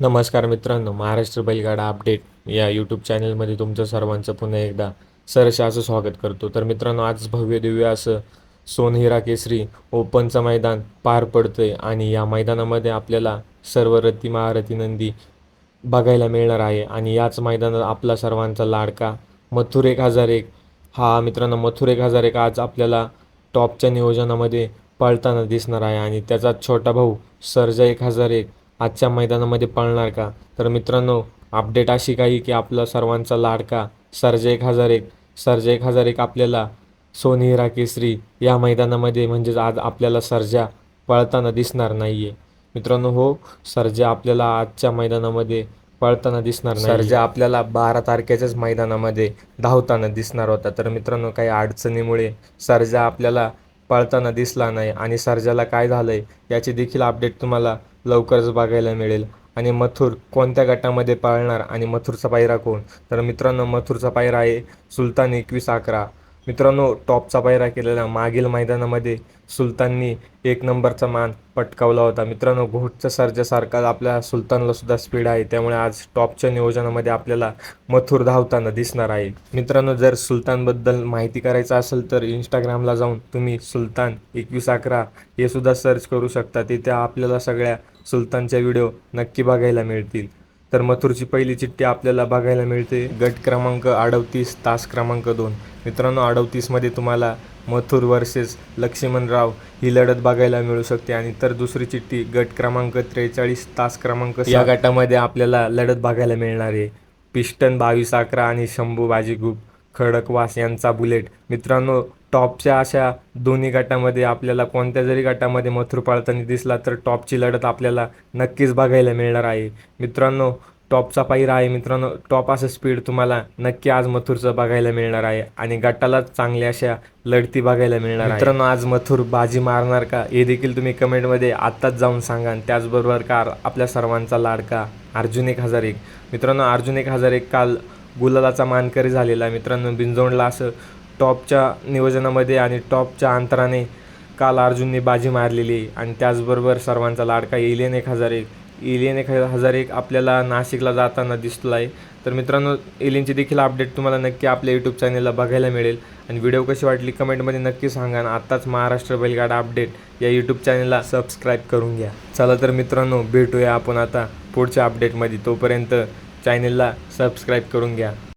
नमस्कार मित्रांनो, महाराष्ट्र बैलगाडा अपडेट या यूट्यूब चॅनलमध्ये तुमचं सर्वांचं पुन्हा एकदा सहर्ष असं स्वागत करतो. तर मित्रांनो, आज भव्य दिव्य असं सोनहिरा केसरी ओपनचं मैदान पार पडतंय आणि या मैदानामध्ये आपल्याला सर्व रथी महारथी नंदी बघायला मिळणार आहे. आणि याच मैदानात आपला सर्वांचा लाडका मथुर 1001 हा मित्रांनो, मथुर 1001 आज आपल्याला टॉपच्या नियोजनामध्ये पळताना दिसणार आहे आणि त्याचा छोटा भाऊ सर्जा 1001 आजच्या मैदानामध्ये पळणार का? तर मित्रांनो, अपडेट अशी काही की आपला सर्वांचा लाडका सर्जा 1001 आपल्याला सोनहिरा केसरी या मैदानामध्ये म्हणजेच आज आपल्याला सर्जा पळताना दिसणार नाही आहे. मित्रांनो, हो, सर्जा आपल्याला आजच्या मैदानामध्ये पळताना दिसणार नाही. सर्जा आपल्याला 12 तारखेच्याच मैदानामध्ये धावताना दिसणार होता. तर मित्रांनो, काही अडचणीमुळे सर्जा आपल्याला पळताना दिसला नाही आणि सर्जाला काय झालं आहे याची देखील अपडेट तुम्हाला लवकरच बघायला मिळेल. आणि मथुर कोणत्या गटामध्ये पाळणार आणि मथुरचा पायरा कोण? तर मित्रांनो, मथुरचा पायरा आहे सुलतान 21-11. मित्रांनो, टॉपचा पायरा केलेला मागील मैदानामध्ये सुलताननी 1 नंबरचा मान पटकावला होता. मित्रांनो, घोटच्या सर्जासारखा आपल्या सुलतानला सुद्धा स्पीड आहे, त्यामुळे आज टॉपच्या नियोजनामध्ये आपल्याला मथुर धावताना दिसणार आहे. मित्रांनो, जर सुलतानबद्दल माहिती करायचं असेल तर इंस्टाग्रामला जाऊन तुम्ही सुलतान 21-11 हे सुद्धा सर्च करू शकता. तिथे आपल्याला सगळ्या सुलतानच्या व्हिडिओ नक्की बघायला मिळतील. तर मथुरची पहिली चिठ्ठी आपल्याला बघायला मिळते गट क्रमांक 38 तास क्रमांक 2. मित्रांनो, 38मध्ये तुम्हाला मथुर वर्सेस लक्ष्मणराव ही लढत बघायला मिळू शकते. आणि तर दुसरी चिठ्ठी गट क्रमांक 43 तास क्रमांक 6 या गटामध्ये आपल्याला लढत बघायला मिळणार आहे पिस्टन 22-11 आणि शंभू बाजीगुप खडकवास यांचा बुलेट. मित्रांनो, टॉपच्या अशा दोन्ही गटामध्ये आपल्याला कोणत्या जरी गटामध्ये मथुर पाळताना दिसला तर टॉपची लढत आपल्याला नक्कीच बघायला मिळणार आहे. मित्रांनो, टॉपचा पायरा आहे. मित्रांनो, टॉप असं स्पीड तुम्हाला नक्की आज मथुरचं बघायला मिळणार आहे आणि गटालाच चांगल्या अशा लढती बघायला मिळणार आहे. मित्रांनो, आज मथुर बाजी मारणार का हे देखील तुम्ही कमेंटमध्ये आत्ताच जाऊन सांगा. आणि त्याचबरोबर का आपल्या सर्वांचा लाडका अर्जुन 1001. मित्रांनो, अर्जुन 1001 काल गुलालाचा मानकरी झालेला आहे. मित्रांनो, बिंजोडला असं टॉपच्या नियोजनामध्ये आणि टॉपच्या अंतराने काल अर्जुनने बाजी मारलेली आहे. आणि त्याचबरोबर सर्वांचा लाडका एलियन 1001 आपल्याला नाशिकला जाताना दिसला आहे. तर मित्रांनो, एलियनची देखील अपडेट तुम्हाला नक्की आपल्या यूट्यूब चॅनलला बघायला मिळेल. आणि व्हिडिओ कशी वाटली कमेंटमध्ये नक्की सांगा. आणि आत्ताच महाराष्ट्र बैलगाडा अपडेट या यूट्यूब चॅनलला सबस्क्राईब करून घ्या. चला तर मित्रांनो, भेटूया आपण आता पुढच्या अपडेटमध्ये. तोपर्यंत चॅनलला सबस्क्राईब करून घ्या.